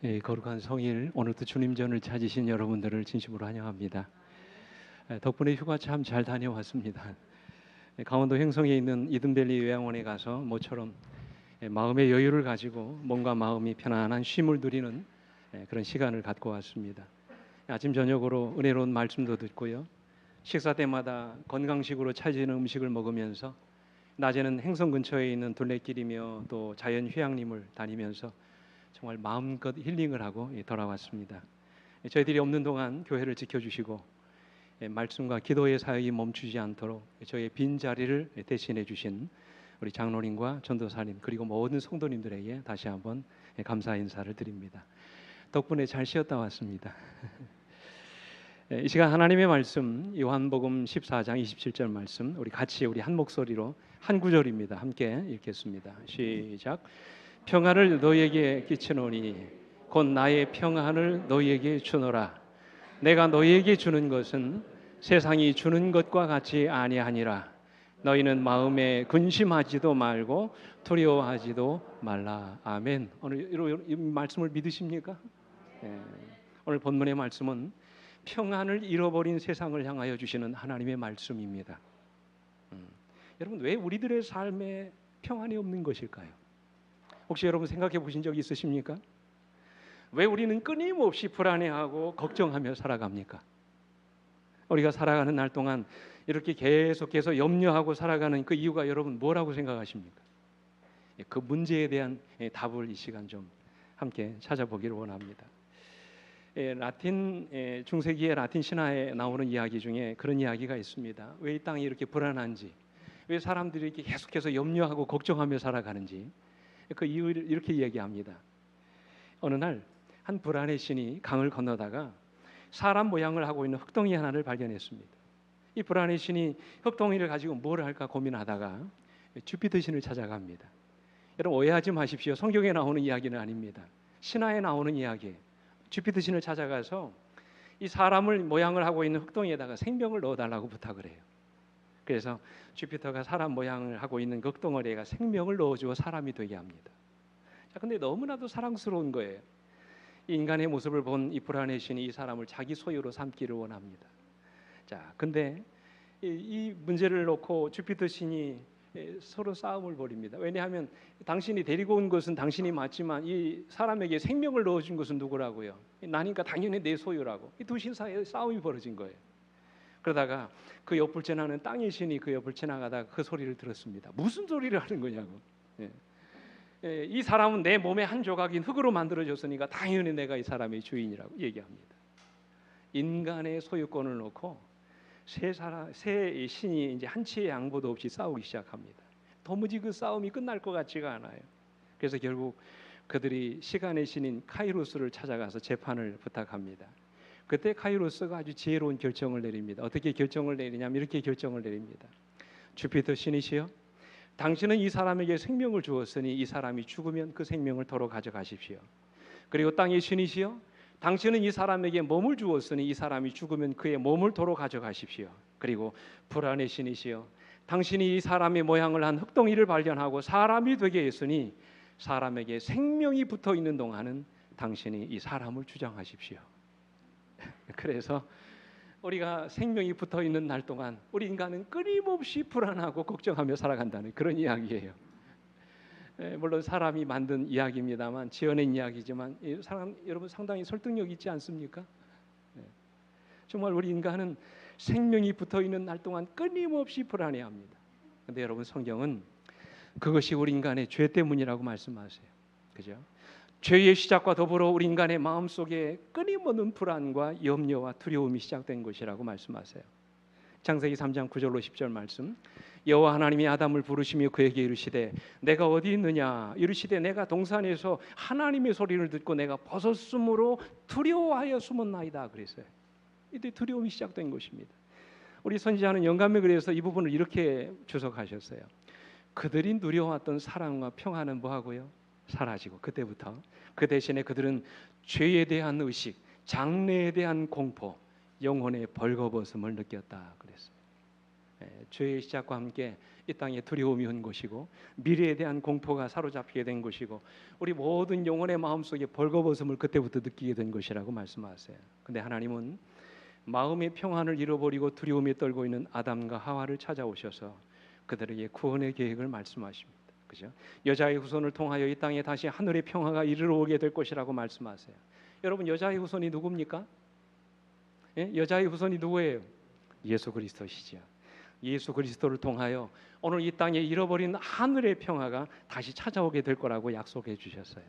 거룩한 성일, 오늘도 주님 전을 찾으신 여러분들을 진심으로 환영합니다. 덕분에 휴가 참 잘 다녀왔습니다. 강원도 횡성에 있는 이든밸리 요양원에 가서 모처럼 마음의 여유를 가지고 몸과 마음이 편안한 쉼을 누리는 그런 시간을 갖고 왔습니다. 아침 저녁으로 은혜로운 말씀도 듣고요. 식사 때마다 건강식으로 차지는 음식을 먹으면서 낮에는 행성 근처에 있는 둘레길이며 또 자연 휴양림을 다니면서 정말 마음껏 힐링을 하고 돌아왔습니다. 저희들이 없는 동안 교회를 지켜주시고 말씀과 기도의 사역이 멈추지 않도록 저희의 빈 자리를 대신해 주신 우리 장로님과 전도사님 그리고 모든 성도님들에게 다시 한번 감사 인사를 드립니다. 덕분에 잘 쉬었다 왔습니다. 이 시간 하나님의 말씀 요한복음 14장 27절 말씀 우리 같이 우리 한 목소리로 한 구절입니다. 함께 읽겠습니다. 시작. 평안을 너희에게 끼치노니 곧 나의 평안을 너희에게 주노라. 내가 너희에게 주는 것은 세상이 주는 것과 같이 아니하니라. 너희는 마음에 근심하지도 말고 두려워하지도 말라. 아멘. 오늘 이 말씀을 믿으십니까? 오늘 본문의 말씀은 평안을 잃어버린 세상을 향하여 주시는 하나님의 말씀입니다. 여러분, 왜 우리들의 삶에 평안이 없는 것일까요? 혹시 여러분 생각해 보신 적 있으십니까? 왜 우리는 끊임없이 불안해하고 걱정하며 살아갑니까? 우리가 살아가는 날 동안 이렇게 계속해서 염려하고 살아가는 그 이유가 여러분 뭐라고 생각하십니까? 그 문제에 대한 답을 이 시간 좀 함께 찾아보기를 원합니다. 라틴 중세기의 라틴 신화에 나오는 이야기 중에 그런 이야기가 있습니다. 왜 이 땅이 이렇게 불안한지, 왜 사람들이 이렇게 계속해서 염려하고 걱정하며 살아가는지 그 이유를 이렇게 얘기합니다. 어느 날 한 불안의 신이 강을 건너다가 사람 모양을 하고 있는 흑덩이 하나를 발견했습니다. 이 불안의 신이 흑덩이를 가지고 뭘 할까 고민하다가 주피터 신을 찾아갑니다. 여러분 오해하지 마십시오. 성경에 나오는 이야기는 아닙니다. 신화에 나오는 이야기예요. 주피터 신을 찾아가서 이 사람을 모양을 하고 있는 흑덩이에다가 생명을 넣어달라고 부탁을 해요. 그래서 주피터가 사람 모양을 하고 있는 그 흑덩어리에가 생명을 넣어주어 사람이 되게 합니다. 자, 근데 너무나도 사랑스러운 거예요. 이 인간의 모습을 본 이 불안의 신이 이 사람을 자기 소유로 삼기를 원합니다. 자, 근데 이 문제를 놓고 주피터 신이 서로 싸움을 벌입니다. 왜냐하면 당신이 데리고 온 것은 당신이 맞지만 이 사람에게 생명을 넣어준 것은 누구라고요? 나니까 당연히 내 소유라고. 이 두 신 사이에 싸움이 벌어진 거예요. 그러다가 그 옆을 지나는 땅의 신이 그 옆을 지나가다가 그 소리를 들었습니다. 무슨 소리를 하는 거냐고. 이 사람은 내 몸의 한 조각인 흙으로 만들어졌으니까 당연히 내가 이 사람의 주인이라고 얘기합니다. 인간의 소유권을 놓고 새 신이 이제 한치의 양보도 없이 싸우기 시작합니다. 도무지 그 싸움이 끝날 것 같지가 않아요. 그래서 결국 그들이 시간의 신인 카이로스를 찾아가서 재판을 부탁합니다. 그때 카이로스가 아주 지혜로운 결정을 내립니다. 어떻게 결정을 내리냐면 이렇게 결정을 내립니다. 주피터 신이시여, 당신은 이 사람에게 생명을 주었으니 이 사람이 죽으면 그 생명을 도로 가져가십시오. 그리고 땅의 신이시여, 당신은 이 사람에게 몸을 주었으니 이 사람이 죽으면 그의 몸을 도로 가져가십시오. 그리고 불안의 신이시여, 당신이 이 사람의 모양을 한 흑덩이를 발견하고 사람이 되게 했으니 사람에게 생명이 붙어 있는 동안은 당신이 이 사람을 주장하십시오. 그래서 우리가 생명이 붙어 있는 날 동안 우리 인간은 끊임없이 불안하고 걱정하며 살아간다는 그런 이야기예요. 물론 사람이 만든 이야기입니다만, 지어낸 이야기지만 사람 여러분 상당히 설득력 있지 않습니까? 정말 우리 인간은 생명이 붙어 있는 날 동안 끊임없이 불안해합니다. 그런데 여러분 성경은 그것이 우리 인간의 죄 때문이라고 말씀하세요. 그죠? 죄의 시작과 더불어 우리 인간의 마음속에 끊임없는 불안과 염려와 두려움이 시작된 것이라고 말씀하세요. 창세기 3장 9절로 10절 말씀. 여호와 하나님이 아담을 부르시며 그에게 이르시되 내가 어디 있느냐 이르시되 내가 동산에서 하나님의 소리를 듣고 내가 벗었으므로 두려워하여 숨었나이다 그랬어요. 이때 두려움이 시작된 것입니다. 우리 선지자는 영감에 그래서 이 부분을 이렇게 주석하셨어요. 그들이 누려왔던 사랑과 평안은 뭐하고요? 사라지고 그때부터 그 대신에 그들은 죄에 대한 의식, 장래에 대한 공포, 영혼의 벌거벗음을 느꼈다 그랬어요. 죄의 시작과 함께 이 땅에 두려움이 온 것이고 미래에 대한 공포가 사로잡히게 된 것이고 우리 모든 영혼의 마음속에 벌거벗음을 그때부터 느끼게 된 것이라고 말씀하세요. 근데 하나님은 마음의 평안을 잃어버리고 두려움에 떨고 있는 아담과 하와를 찾아오셔서 그들에게 구원의 계획을 말씀하십니다. 그죠? 여자의 후손을 통하여 이 땅에 다시 하늘의 평화가 이르러 오게 될 것이라고 말씀하세요. 여러분, 여자의 후손이 누굽니까? 여자의 후손이 누구예요? 예수 그리스도시죠. 예수 그리스도를 통하여 오늘 이 땅에 잃어버린 하늘의 평화가 다시 찾아오게 될 거라고 약속해 주셨어요.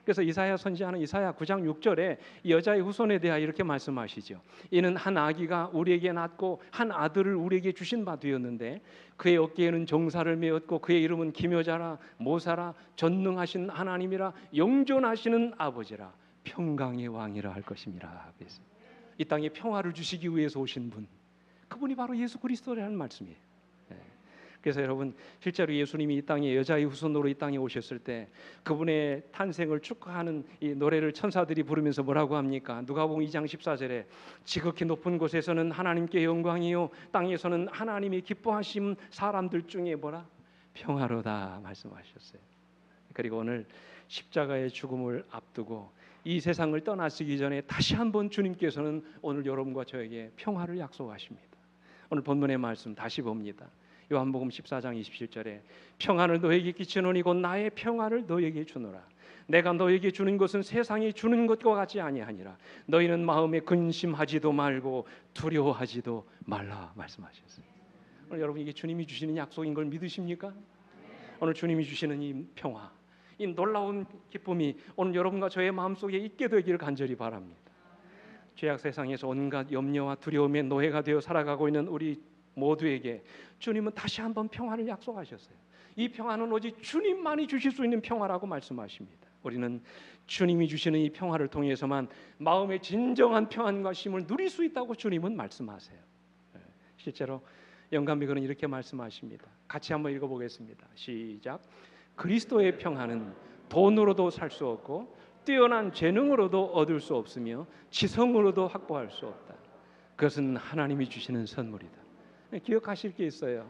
그래서 이사야 선지자는 이사야 9장 6절에 여자의 후손에 대하여 이렇게 말씀하시죠. 이는 한 아기가 우리에게 낳고 한 아들을 우리에게 주신 바 되었는데 그의 어깨에는 정사를 메었고 그의 이름은 기묘자라 모사라 전능하신 하나님이라 영존하시는 아버지라 평강의 왕이라 할 것임이라. 이 땅에 평화를 주시기 위해서 오신 분, 그분이 바로 예수 그리스도라는 말씀이에요. 그래서 여러분, 실제로 예수님이 이 땅에 여자의 후손으로 이 땅에 오셨을 때 그분의 탄생을 축하하는 이 노래를 천사들이 부르면서 뭐라고 합니까? 누가복음 2장 14절에 지극히 높은 곳에서는 하나님께 영광이요 땅에서는 하나님이 기뻐하심 사람들 중에 뭐라? 평화로다 말씀하셨어요. 그리고 오늘 십자가의 죽음을 앞두고 이 세상을 떠나시기 전에 다시 한번 주님께서는 오늘 여러분과 저에게 평화를 약속하십니다. 오늘 본문의 말씀 다시 봅니다. 요한복음 14장 27절에 평안을 너에게 끼치노니 곧 나의 평안을 너에게 주노라. 내가 너에게 주는 것은 세상이 주는 것과 같지 아니하니라. 너희는 마음에 근심하지도 말고 두려워하지도 말라 말씀하셨어요. 오늘 여러분, 이게 주님이 주시는 약속인 걸 믿으십니까? 오늘 주님이 주시는 이 평화, 이 놀라운 기쁨이 오늘 여러분과 저의 마음속에 있게 되기를 간절히 바랍니다. 죄악 세상에서 온갖 염려와 두려움의 노예가 되어 살아가고 있는 우리 모두에게 주님은 다시 한번 평화를 약속하셨어요. 이 평화는 오직 주님만이 주실 수 있는 평화라고 말씀하십니다. 우리는 주님이 주시는 이 평화를 통해서만 마음의 진정한 평안과 쉼을 누릴 수 있다고 주님은 말씀하세요. 실제로 영감비글은 이렇게 말씀하십니다. 같이 한번 읽어보겠습니다. 시작. 그리스도의 평안은 돈으로도 살 수 없고 뛰어난 재능으로도 얻을 수 없으며 지성으로도 확보할 수 없다. 그것은 하나님이 주시는 선물이다. 기억하실 게 있어요.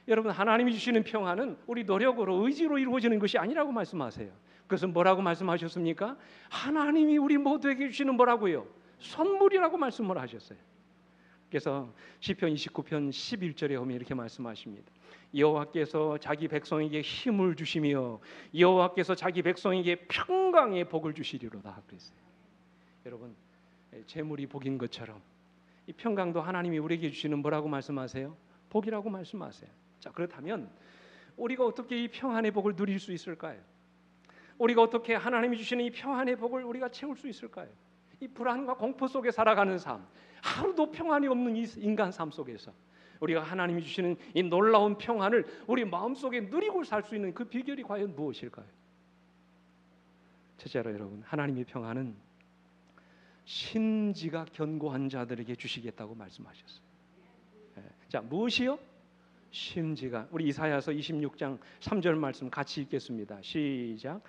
여러분, 하나님이 주시는 평안은 우리 노력으로 의지로 이루어지는 것이 아니라고 말씀하세요. 그것은 뭐라고 말씀하셨습니까? 하나님이 우리 모두에게 주시는 뭐라고요? 선물이라고 말씀을 하셨어요. 그래서 시편 29편 11절에 보면 이렇게 말씀하십니다. 여호와께서 자기 백성에게 힘을 주시며 여호와께서 자기 백성에게 평강의 복을 주시리로다 그랬어요. 여러분, 재물이 복인 것처럼 이 평강도 하나님이 우리에게 주시는 뭐라고 말씀하세요? 복이라고 말씀하세요. 자, 그렇다면 우리가 어떻게 이 평안의 복을 누릴 수 있을까요? 우리가 어떻게 하나님이 주시는 이 평안의 복을 우리가 채울 수 있을까요? 이 불안과 공포 속에 살아가는 삶, 하루도 평안이 없는 이 인간 삶 속에서 우리가 하나님이 주시는 이 놀라운 평안을 우리 마음속에 누리고 살 수 있는 그 비결이 과연 무엇일까요? 첫째로 여러분, 하나님의 평안은 심지가 견고한 자들에게 주시겠다고 말씀하셨어요. 자, 무엇이요? 심지가. 우리 이사야서 26장 3절 말씀 같이 읽겠습니다. 시작.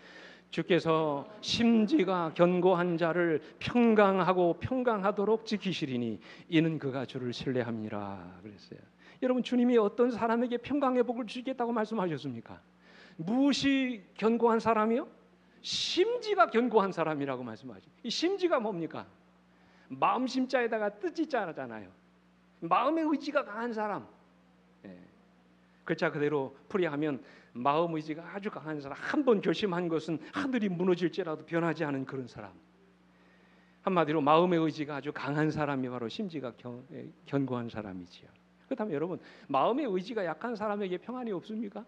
주께서 심지가 견고한 자를 평강하고 평강하도록 지키시리니 이는 그가 주를 신뢰함이라 그랬어요. 여러분, 주님이 어떤 사람에게 평강의 복을 주시겠다고 말씀하셨습니까? 무엇이 견고한 사람이요? 심지가 견고한 사람이라고 말씀하죠. 이 심지가 뭡니까? 마음 심자에다가 뜻지자잖아요. 마음의 의지가 강한 사람. 글자 그대로 풀이하면 마음 의지가 아주 강한 사람. 한 번 결심한 것은 하늘이 무너질지라도 변하지 않은 그런 사람. 한마디로 마음의 의지가 아주 강한 사람이 바로 심지가 견고한 사람이지요. 그렇다면 여러분, 마음의 의지가 약한 사람에게 평안이 없습니까?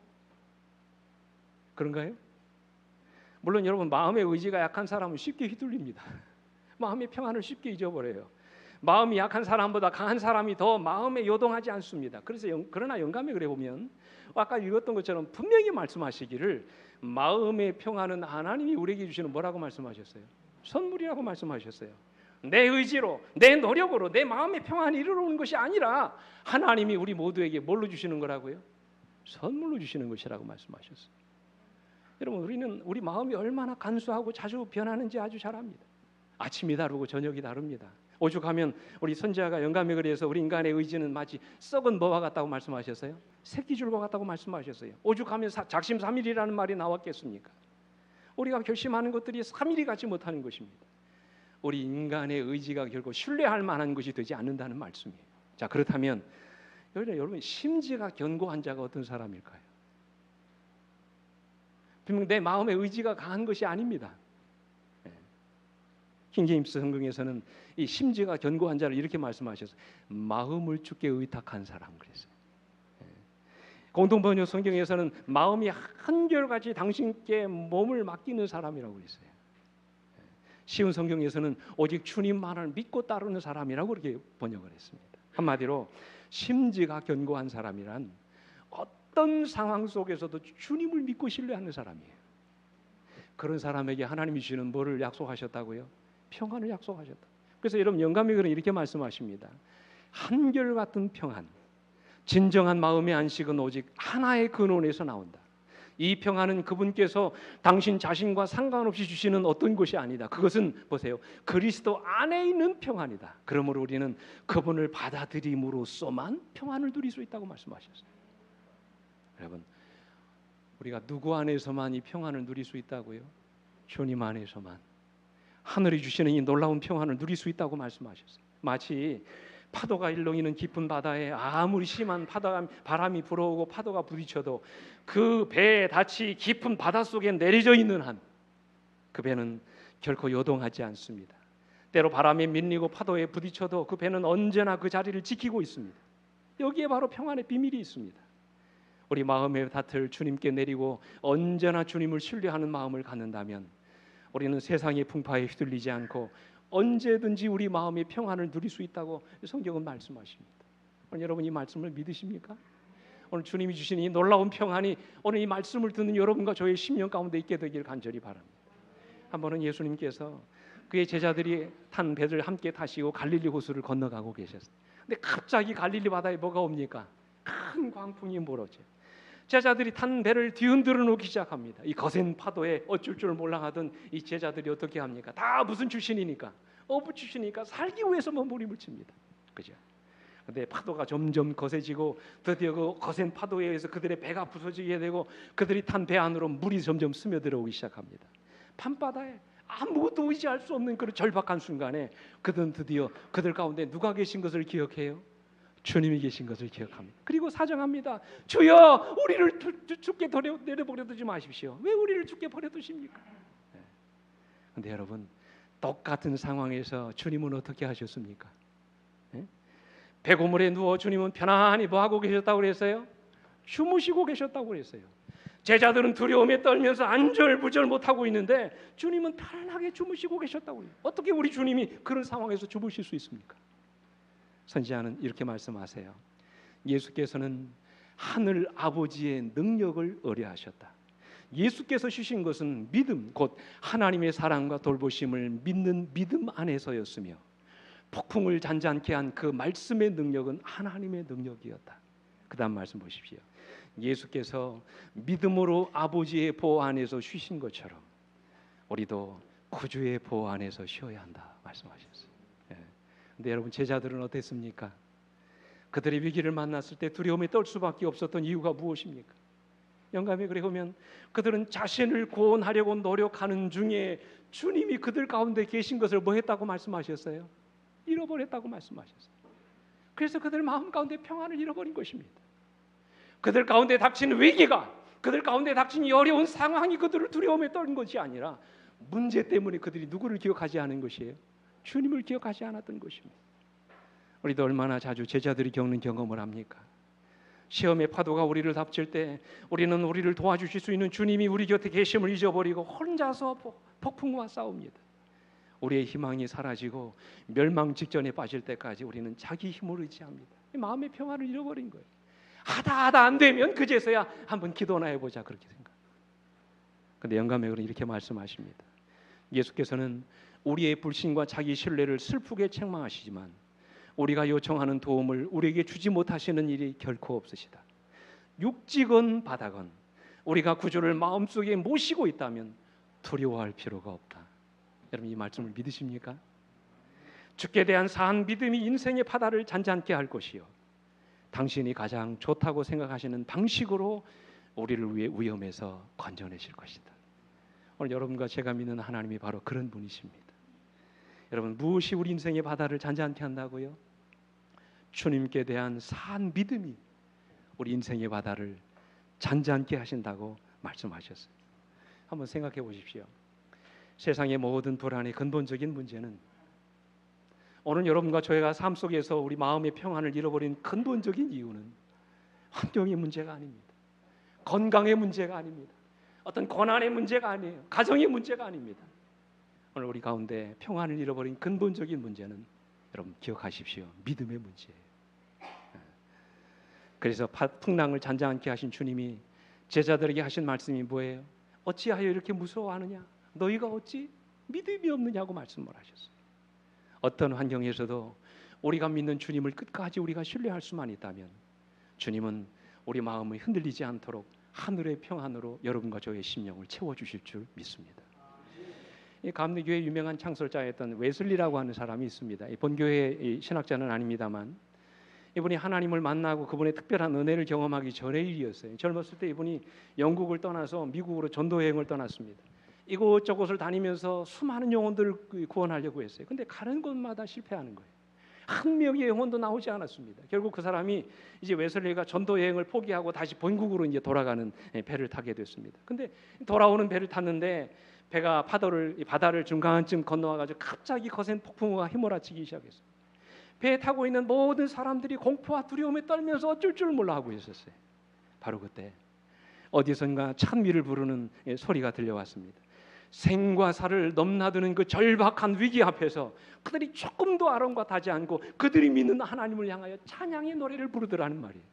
그런가요? 물론 여러분, 마음의 의지가 약한 사람은 쉽게 휘둘립니다. 마음의 평안을 쉽게 잊어버려요. 마음이 약한 사람보다 강한 사람이 더 마음에 요동하지 않습니다. 그러나 영감에 그래 보면 아까 읽었던 것처럼 분명히 말씀하시기를 마음의 평안은 하나님이 우리에게 주시는 뭐라고 말씀하셨어요? 선물이라고 말씀하셨어요. 내 의지로, 내 노력으로 내 마음의 평안이 이르러오는 것이 아니라 하나님이 우리 모두에게 뭘로 주시는 거라고요? 선물로 주시는 것이라고 말씀하셨어요. 여러분, 우리는 우리 마음이 얼마나 간소하고 자주 변하는지 아주 잘 압니다. 아침이 다르고 저녁이 다릅니다. 오죽하면 우리 선지자가 영감에 그래서 우리 인간의 의지는 마치 썩은 뭐와 같다고 말씀하셨어요? 새끼줄과 같다고 말씀하셨어요. 오죽하면 작심삼일이라는 말이 나왔겠습니까? 우리가 결심하는 것들이 3일이 같지 못하는 것입니다. 우리 인간의 의지가 결코 신뢰할 만한 것이 되지 않는다는 말씀이에요. 자, 그렇다면 여러분 심지가 견고한 자가 어떤 사람일까요? 분명 내 마음의 의지가 강한 것이 아닙니다. 킹제임스 성경에서는 이 심지가 견고한 자를 이렇게 말씀하셨어요. 마음을 주께 의탁한 사람 그랬어요. 공동번역 성경에서는 마음이 한결같이 당신께 몸을 맡기는 사람이라고 그랬어요. 쉬운 성경에서는 오직 주님만을 믿고 따르는 사람이라고 그렇게 번역을 했습니다. 한마디로 심지가 견고한 사람이란 어떤 상황 속에서도 주님을 믿고 신뢰하는 사람이에요. 그런 사람에게 하나님이 주시는 뭐를 약속하셨다고요? 평안을 약속하셨다. 그래서 여러분 영감의 글은 이렇게 말씀하십니다. 한결같은 평안, 진정한 마음의 안식은 오직 하나의 근원에서 나온다. 이 평안은 그분께서 당신 자신과 상관없이 주시는 어떤 것이 아니다. 그것은 보세요, 그리스도 안에 있는 평안이다. 그러므로 우리는 그분을 받아들임으로써만 평안을 누릴 수 있다고 말씀하셨어요. 여러분, 우리가 누구 안에서만 이 평안을 누릴 수 있다고요? 주님 안에서만. 하늘이 주시는 이 놀라운 평안을 누릴 수 있다고 말씀하셨어요. 마치 파도가 일렁이는 깊은 바다에 아무리 심한 바람이 불어오고 파도가 부딪혀도 그 배에 닻이 깊은 바닷속에 내려져 있는 한 그 배는 결코 요동하지 않습니다. 때로 바람에 밀리고 파도에 부딪혀도 그 배는 언제나 그 자리를 지키고 있습니다. 여기에 바로 평안의 비밀이 있습니다. 우리 마음의 닻을 주님께 내리고 언제나 주님을 신뢰하는 마음을 갖는다면 우리는 세상의 풍파에 휘둘리지 않고 언제든지 우리 마음의 평안을 누릴 수 있다고 성경은 말씀하십니다. 오늘 여러분 이 말씀을 믿으십니까? 오늘 주님이 주신 이 놀라운 평안이 오늘 이 말씀을 듣는 여러분과 저의 심령 가운데 있게 되길 간절히 바랍니다. 한 번은 예수님께서 그의 제자들이 탄 배를 함께 타시고 갈릴리 호수를 건너가고 계셨어요. 근데 갑자기 갈릴리 바다에 뭐가 옵니까? 큰 광풍이 몰아쳐요. 제자들이 탄 배를 뒤흔들어 놓기 시작합니다. 이 거센 파도에 어쩔 줄 몰라하던 이 제자들이 어떻게 합니까? 다 무슨 출신이니까? 어부 출신이니까 살기 위해서 몸부림을 칩니다. 그죠? 근데 파도가 점점 거세지고 드디어 그 거센 파도에 의해서 그들의 배가 부서지게 되고 그들이 탄 배 안으로 물이 점점 스며들어오기 시작합니다. 밤바다에 아무것도 의지할 수 없는 그런 절박한 순간에 그들은 드디어 그들 가운데 누가 계신 것을 기억해요? 주님이 계신 것을 기억합니다. 그리고 사정합니다. 주여, 우리를 죽게 내려버려 두지 마십시오. 왜 우리를 죽게 버려두십니까? 그런데 여러분, 똑같은 상황에서 주님은 어떻게 하셨습니까? 배고물에 누워 주님은 편안히 뭐하고 계셨다고 그랬어요? 주무시고 계셨다고 그랬어요. 제자들은 두려움에 떨면서 안절부절 못하고 있는데 주님은 편안하게 주무시고 계셨다고 해요. 어떻게 우리 주님이 그런 상황에서 주무실 수 있습니까? 선지자는 이렇게 말씀하세요. 예수께서는 하늘 아버지의 능력을 의뢰하셨다. 예수께서 주신 것은 믿음, 곧 하나님의 사랑과 돌보심을 믿는 믿음 안에서였으며 폭풍을 잔잔케 한 그 말씀의 능력은 하나님의 능력이었다. 그 다음 말씀 보십시오. 예수께서 믿음으로 아버지의 보호 안에서 쉬신 것처럼 우리도 구주의 보호 안에서 쉬어야 한다 말씀하셨어요. 근데 여러분, 제자들은 어땠습니까? 그들의 위기를 만났을 때 두려움에 떨 수밖에 없었던 이유가 무엇입니까? 영감에 그래 보면 그들은 자신을 구원하려고 노력하는 중에 주님이 그들 가운데 계신 것을 뭐 했다고 말씀하셨어요? 잃어버렸다고 말씀하셨어요. 그래서 그들 마음 가운데 평안을 잃어버린 것입니다. 그들 가운데 닥치는 위기가, 그들 가운데 닥친 어려운 상황이 그들을 두려움에 떨는 것이 아니라 문제 때문에 그들이 누구를 기억하지 않은 것이에요? 주님을 기억하지 않았던 것입니다. 우리도 얼마나 자주 제자들이 겪는 경험을 합니까? 시험의 파도가 우리를 덮칠 때 우리는 우리를 도와주실 수 있는 주님이 우리 곁에 계심을 잊어버리고 혼자서 폭풍과 싸웁니다. 우리의 희망이 사라지고 멸망 직전에 빠질 때까지 우리는 자기 힘을 의지합니다. 마음의 평화를 잃어버린 거예요. 하다 안 되면 그제서야 한번 기도나 해보자 그렇게 생각. 그런데 영감의 글은 이렇게 말씀하십니다. 예수께서는 우리의 불신과 자기 신뢰를 슬프게 책망하시지만 우리가 요청하는 도움을 우리에게 주지 못하시는 일이 결코 없으시다. 육지건 바다건 우리가 구주를 마음속에 모시고 있다면 두려워할 필요가 없다. 여러분, 이 말씀을 믿으십니까? 주께 대한 사한 믿음이 인생의 바다를 잔잔케 할 것이요, 당신이 가장 좋다고 생각하시는 방식으로 우리를 위해 위험에서 건져내실 것이다. 오늘 여러분과 제가 믿는 하나님이 바로 그런 분이십니다. 여러분, 무엇이 우리 인생의 바다를 잔잔케 한다고요? 주님께 대한 사한 믿음이 우리 인생의 바다를 잔잔케 하신다고 말씀하셨어요. 한번 생각해 보십시오. 세상의 모든 불안의 근본적인 문제는, 오늘 여러분과 저희가 삶 속에서 우리 마음의 평안을 잃어버린 근본적인 이유는 환경의 문제가 아닙니다. 건강의 문제가 아닙니다. 어떤 고난의 문제가 아니에요. 가정의 문제가 아닙니다. 오늘 우리 가운데 평안을 잃어버린 근본적인 문제는, 여러분 기억하십시오, 믿음의 문제예요. 그래서 풍랑을 잔잔케 하신 주님이 제자들에게 하신 말씀이 뭐예요? 어찌하여 이렇게 무서워하느냐? 너희가 어찌 믿음이 없느냐고 말씀을 하셨어요. 어떤 환경에서도 우리가 믿는 주님을 끝까지 우리가 신뢰할 수만 있다면, 주님은 우리 마음이 흔들리지 않도록 하늘의 평안으로 여러분과 저의 심령을 채워주실 줄 믿습니다. 이 감리교회 유명한 창설자였던 웨슬리라고 하는 사람이 있습니다. 본교회 신학자는 아닙니다만, 이분이 하나님을 만나고 그분의 특별한 은혜를 경험하기 전의 일이었어요. 젊었을 때 이분이 영국을 떠나서 미국으로 전도 여행을 떠났습니다. 이곳저곳을 다니면서 수많은 영혼들을 구원하려고 했어요. 근데 가는 곳마다 실패하는 거예요. 한 명의 영혼도 나오지 않았습니다. 결국 그 사람이 이제 웨슬리가 전도 여행을 포기하고 다시 본국으로 이제 돌아가는 배를 타게 됐습니다. 근데 돌아오는 배를 탔는데 배가 바다를 중간쯤 건너와가지고 갑자기 거센 폭풍우가 휘몰아치기 시작했어요. 배에 타고 있는 모든 사람들이 공포와 두려움에 떨면서 어쩔 줄 몰라 하고 있었어요. 바로 그때 어디선가 찬미를 부르는 소리가 들려왔습니다. 생과 사를 넘나드는 그 절박한 위기 앞에서 그들이 조금도 아랑곳하지 않고 그들이 믿는 하나님을 향하여 찬양의 노래를 부르더라는 말이에요.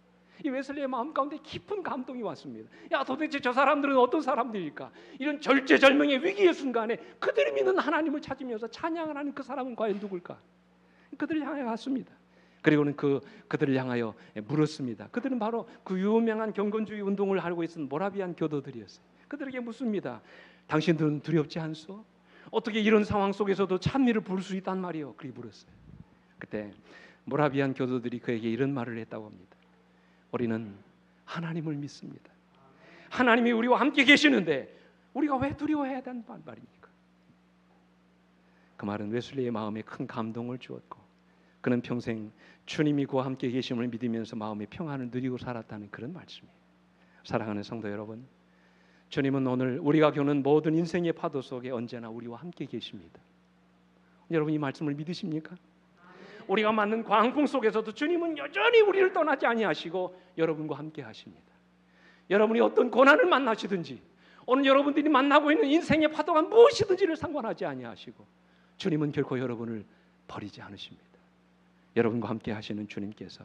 이 웨슬리의 마음 가운데 깊은 감동이 왔습니다. 야, 도대체 저 사람들은 어떤 사람들일까? 이런 절제절명의 위기의 순간에 그들이 믿는 하나님을 찾으면서 찬양을 하는 그 사람은 과연 누굴까? 그들을 향해 갔습니다. 그리고는 그들을 향하여 물었습니다. 그들은 바로 그 유명한 경건주의 운동을 하고 있었던 모라비안 교도들이었어요. 그들에게 묻습니다. 당신들은 두렵지 않소? 어떻게 이런 상황 속에서도 찬미를 부를 수 있단 말이요? 그렇게 물었어요. 그때 모라비안 교도들이 그에게 이런 말을 했다고 합니다. 우리는 하나님을 믿습니다. 하나님이 우리와 함께 계시는데 우리가 왜 두려워해야 되는 말입니까? 그 말은 웨슬리의 마음에 큰 감동을 주었고, 그는 평생 주님이 그와 함께 계심을 믿으면서 마음의 평안을 누리고 살았다는 그런 말씀이에요. 사랑하는 성도 여러분, 주님은 오늘 우리가 겪는 모든 인생의 파도 속에 언제나 우리와 함께 계십니다. 여러분, 이 말씀을 믿으십니까? 우리가 맞는 광풍 속에서도 주님은 여전히 우리를 떠나지 아니하시고 여러분과 함께 하십니다. 여러분이 어떤 고난을 만나시든지, 오늘 여러분들이 만나고 있는 인생의 파도가 무엇이든지를 상관하지 아니하시고 주님은 결코 여러분을 버리지 않으십니다. 여러분과 함께 하시는 주님께서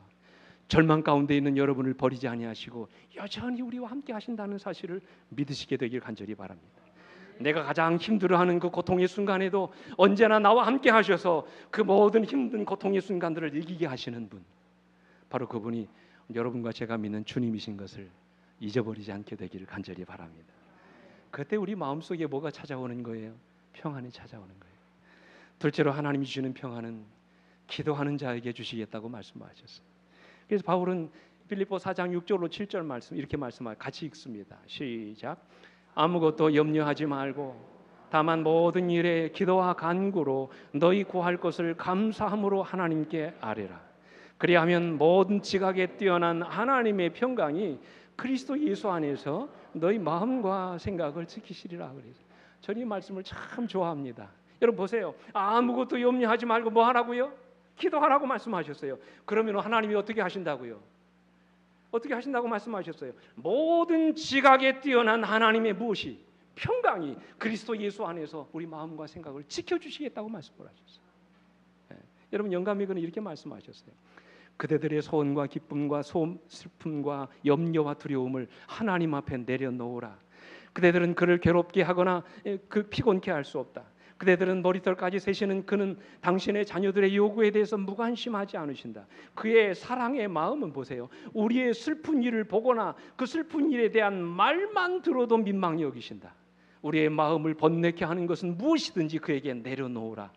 절망 가운데 있는 여러분을 버리지 아니하시고 여전히 우리와 함께 하신다는 사실을 믿으시게 되길 간절히 바랍니다. 내가 가장 힘들어하는 그 고통의 순간에도 언제나 나와 함께 하셔서 그 모든 힘든 고통의 순간들을 이기게 하시는 분, 바로 그분이 여러분과 제가 믿는 주님이신 것을 잊어버리지 않게 되기를 간절히 바랍니다. 그때 우리 마음속에 뭐가 찾아오는 거예요? 평안이 찾아오는 거예요. 둘째로 하나님이 주시는 평안은 기도하는 자에게 주시겠다고 말씀하셨어요. 그래서 바울은 빌립보 4장 6절로 7절 말씀 이렇게 말씀하여 같이 읽습니다. 시작. 아무것도 염려하지 말고 다만 모든 일에 기도와 간구로 너희 구할 것을 감사함으로 하나님께 아뢰라. 그리하면 모든 지각에 뛰어난 하나님의 평강이 그리스도 예수 안에서 너희 마음과 생각을 지키시리라. 그래서 저는 이 말씀을 참 좋아합니다. 여러분 보세요. 아무것도 염려하지 말고 뭐 하라고요? 기도하라고 말씀하셨어요. 그러면 하나님이 어떻게 하신다고요? 어떻게 하신다고 말씀하셨어요? 모든 지각에 뛰어난 하나님의 무엇이? 평강이 그리스도 예수 안에서 우리 마음과 생각을 지켜주시겠다고 말씀을 하셨어요. 여러분 영감이고는 이렇게 말씀하셨어요. 그대들의 소원과 기쁨과 슬픔과 염려와 두려움을 하나님 앞에 내려놓으라. 그대들은 그를 괴롭게 하거나 피곤케 할 수 없다. 그대들은 머리털까지 세시는 그는 당신의 자녀들의 요구에 대해서 무관심하지 않으신다. 그의 사랑의 마음은 보세요. 우리의 슬픈 일을 보거나 그 슬픈 일에 대한 말만 들어도 민망히 여기신다. 우리의 마음을 번뇌케 하는 것은 무엇이든지 그에게 내려놓으라.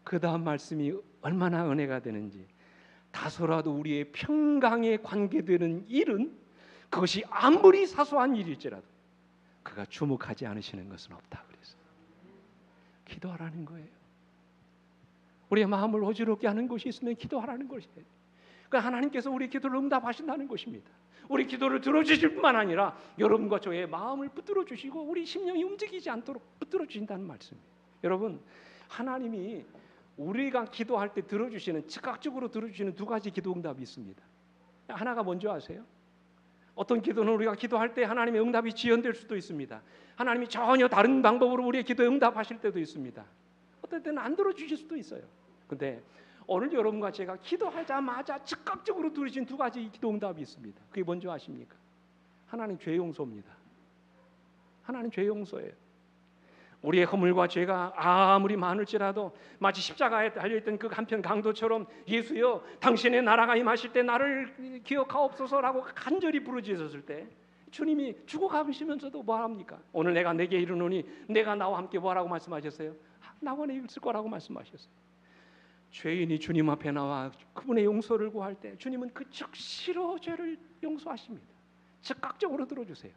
그 다음 말씀이 얼마나 은혜가 되는지. 다소라도 우리의 평강에 관계되는 일은 그것이 아무리 사소한 일일지라도 그가 주목하지 않으시는 것은 없다. 그래서 기도하라는 거예요. 우리의 마음을 어지럽게 하는 것이 있으면 기도하라는 것이에요. 그러니까 하나님께서 우리 기도를 응답하신다는 것입니다. 우리 기도를 들어주실 뿐만 아니라 여러분과 저의 마음을 붙들어 주시고 우리 심령이 움직이지 않도록 붙들어 주신다는 말씀이에요. 여러분, 하나님이 우리가 기도할 때 들어주시는, 즉각적으로 들어주시는 두 가지 기도 응답이 있습니다. 하나가 뭔지 아세요? 어떤 기도는 우리가 기도할 때 하나님의 응답이 지연될 수도 있습니다. 하나님이 전혀 다른 방법으로 우리의 기도에 응답하실 때도 있습니다. 어떨 때는 안 들어주실 수도 있어요. 근데 오늘 여러분과 제가 기도하자마자 즉각적으로 들으신 두 가지 기도 응답이 있습니다. 그게 뭔지 아십니까? 하나님 죄 용서입니다. 하나님 죄 용서예요. 우리의 허물과 죄가 아무리 많을지라도 마치 십자가에 달려있던 그 한편 강도처럼 예수여 당신의 나라가 임하실 때 나를 기억하옵소서라고 간절히 부르짖었을 때 주님이 죽어가시면서도 뭐합니까? 오늘 내가 내게 이르노니 내가 나와 함께 뭐라고 말씀하셨어요? 나와 내 있을 거라고 말씀하셨어요. 죄인이 주님 앞에 나와 그분의 용서를 구할 때 주님은 그 즉시로 죄를 용서하십니다. 즉각적으로 들어주세요.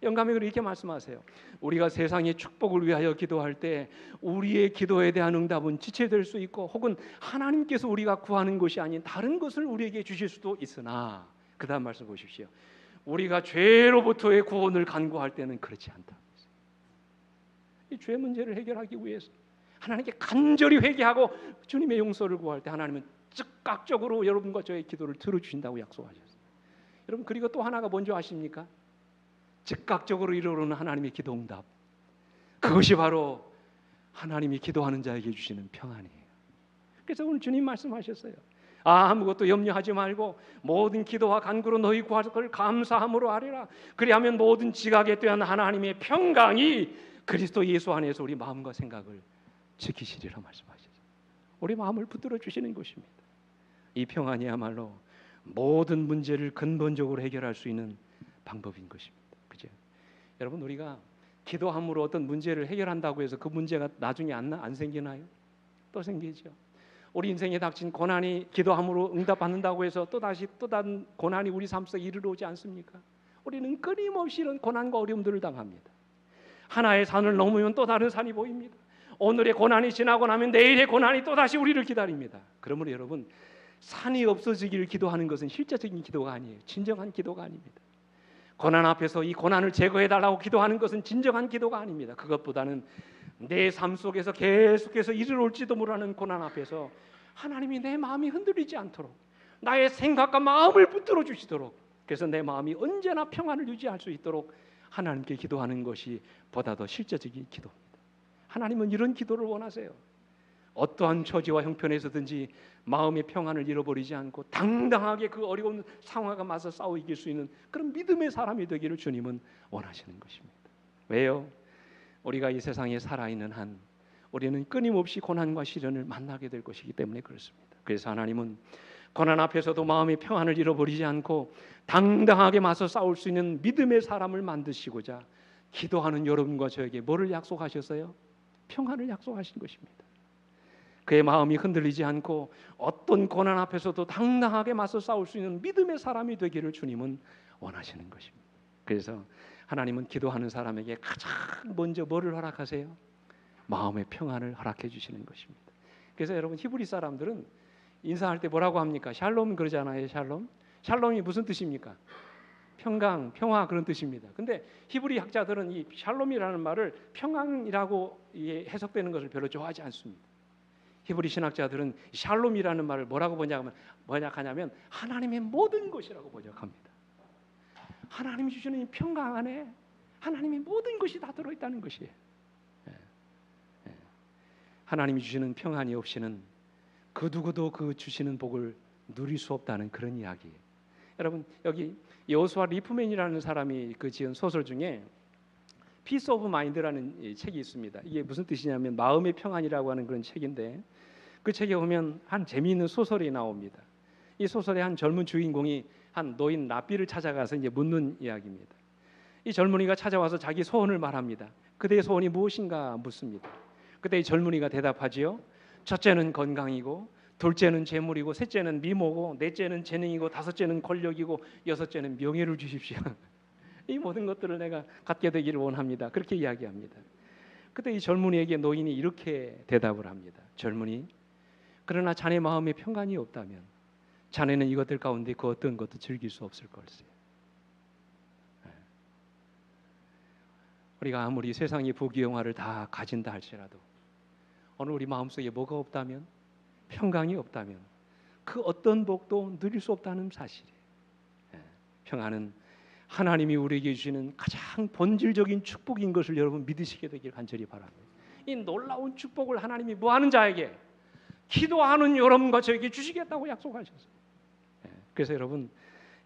영감이 이렇게 말씀하세요. 우리가 세상의 축복을 위하여 기도할 때 우리의 기도에 대한 응답은 지체될 수 있고 혹은 하나님께서 우리가 구하는 것이 아닌 다른 것을 우리에게 주실 수도 있으나 그 다음 말씀 보십시오. 우리가 죄로부터의 구원을 간구할 때는 그렇지 않다. 이 죄 문제를 해결하기 위해서 하나님께 간절히 회개하고 주님의 용서를 구할 때 하나님은 즉각적으로 여러분과 저의 기도를 들어주신다고 약속하셨어요. 여러분, 그리고 또 하나가 뭔지 아십니까? 즉각적으로 이루어오는 하나님의 기도 응답, 그것이 바로 하나님이 기도하는 자에게 주시는 평안이에요. 그래서 오늘 주님 말씀하셨어요. 아무것도 염려하지 말고 모든 기도와 간구로 너희 구할 걸 감사함으로 하리라. 그리하면 모든 지각에 대한 하나님의 평강이 그리스도 예수 안에서 우리 마음과 생각을 지키시리라 말씀하셨어요. 우리 마음을 붙들어 주시는 것입니다. 이 평안이야말로 모든 문제를 근본적으로 해결할 수 있는 방법인 것입니다. 그죠? 여러분, 우리가 기도함으로 어떤 문제를 해결한다고 해서 그 문제가 나중에 안 생기나요? 또 생기죠. 우리 인생에 닥친 고난이 기도함으로 응답받는다고 해서 또 다른 고난이 우리 삶 속에 이르러 오지 않습니까? 우리는 끊임없이 이런 고난과 어려움들을 당합니다. 하나의 산을 넘으면 또 다른 산이 보입니다. 오늘의 고난이 지나고 나면 내일의 고난이 또 다시 우리를 기다립니다. 그러므로 여러분, 산이 없어지기를 기도하는 것은 실제적인 기도가 아니에요. 진정한 기도가 아닙니다. 고난 앞에서 이 고난을 제거해달라고 기도하는 것은 진정한 기도가 아닙니다. 그것보다는 내 삶 속에서 계속해서 이르러올지도 모르는 고난 앞에서 하나님이 내 마음이 흔들리지 않도록 나의 생각과 마음을 붙들어 주시도록, 그래서 내 마음이 언제나 평안을 유지할 수 있도록 하나님께 기도하는 것이 보다 더 실제적인 기도입니다. 하나님은 이런 기도를 원하세요. 어떠한 처지와 형편에서든지 마음의 평안을 잃어버리지 않고 당당하게 그 어려운 상황과 맞서 싸워 이길 수 있는 그런 믿음의 사람이 되기를 주님은 원하시는 것입니다. 왜요? 우리가 이 세상에 살아있는 한 우리는 끊임없이 고난과 시련을 만나게 될 것이기 때문에 그렇습니다. 그래서 하나님은 고난 앞에서도 마음의 평안을 잃어버리지 않고 당당하게 맞서 싸울 수 있는 믿음의 사람을 만드시고자 기도하는 여러분과 저에게 뭐를 약속하셨어요? 평안을 약속하신 것입니다. 그의 마음이 흔들리지 않고 어떤 고난 앞에서도 당당하게 맞서 싸울 수 있는 믿음의 사람이 되기를 주님은 원하시는 것입니다. 그래서 하나님은 기도하는 사람에게 가장 먼저 뭐를 허락하세요? 마음의 평안을 허락해 주시는 것입니다. 그래서 여러분, 히브리 사람들은 인사할 때 뭐라고 합니까? 샬롬 그러잖아요. 샬롬. 샬롬이 무슨 뜻입니까? 평강, 평화, 그런 뜻입니다. 근데 히브리 학자들은 이 샬롬이라는 말을 평강이라고 해석되는 것을 별로 좋아하지 않습니다. 히브리 신학자들은 샬롬이라는 말을 뭐라고 번역하냐면 하나님의 모든 것이라고 번역합니다. 하나님이 주시는 이 평강 안에 하나님의 모든 것이 다 들어있다는 것이에요. 하나님이 주시는 평안이 없이는 그 누구도 그 주시는 복을 누릴 수 없다는 그런 이야기예요. 여러분, 여기 여호수아 리프맨이라는 사람이 그 지은 소설 중에 피스 오브 마인드라는 책이 있습니다. 이게 무슨 뜻이냐면 마음의 평안이라고 하는 그런 책인데, 그 책에 보면 한 재미있는 소설이 나옵니다. 이 소설의 한 젊은 주인공이 한 노인 랍비를 찾아가서 이제 묻는 이야기입니다. 이 젊은이가 찾아와서 자기 소원을 말합니다. 그대의 소원이 무엇인가 묻습니다. 그때 이 젊은이가 대답하지요. 첫째는 건강이고, 둘째는 재물이고, 셋째는 미모고, 넷째는 재능이고, 다섯째는 권력이고, 여섯째는 명예를 주십시오. 이 모든 것들을 내가 갖게 되기를 원합니다. 그렇게 이야기합니다. 그때 이 젊은이에게 노인이 이렇게 대답을 합니다. 젊은이, 그러나 자네 마음에 평안이 없다면 자네는 이것들 가운데 그 어떤 것도 즐길 수 없을 걸세. 우리가 아무리 세상의 부귀영화를 다 가진다 할지라도 오늘 우리 마음속에 뭐가 없다면, 평강이 없다면 그 어떤 복도 누릴 수 없다는 사실이에요. 평안은 하나님이 우리에게 주시는 가장 본질적인 축복인 것을 여러분 믿으시게 되길 간절히 바랍니다. 이 놀라운 축복을 하나님이 뭐하는 자에게, 기도하는 여러분과 저에게 주시겠다고 약속하셨어요. 그래서 여러분,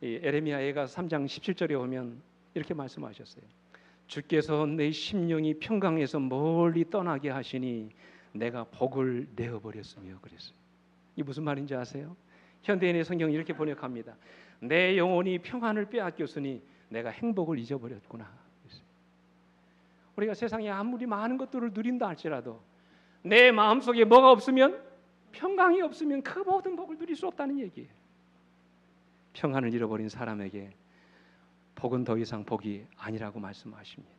이 에레미야 예가 3장 17절에 보면 이렇게 말씀하셨어요. 주께서 내 심령이 평강에서 멀리 떠나게 하시니 내가 복을 내어버렸으며 그랬어요. 이 무슨 말인지 아세요? 현대인의 성경이 이렇게 번역합니다. 내 영혼이 평안을 빼앗겼으니 내가 행복을 잊어버렸구나. 우리가 세상에 아무리 많은 것들을 누린다 할지라도 내 마음속에 뭐가 없으면, 평강이 없으면 그 모든 복을 누릴 수 없다는 얘기예요. 평안을 잃어버린 사람에게 복은 더 이상 복이 아니라고 말씀하십니다.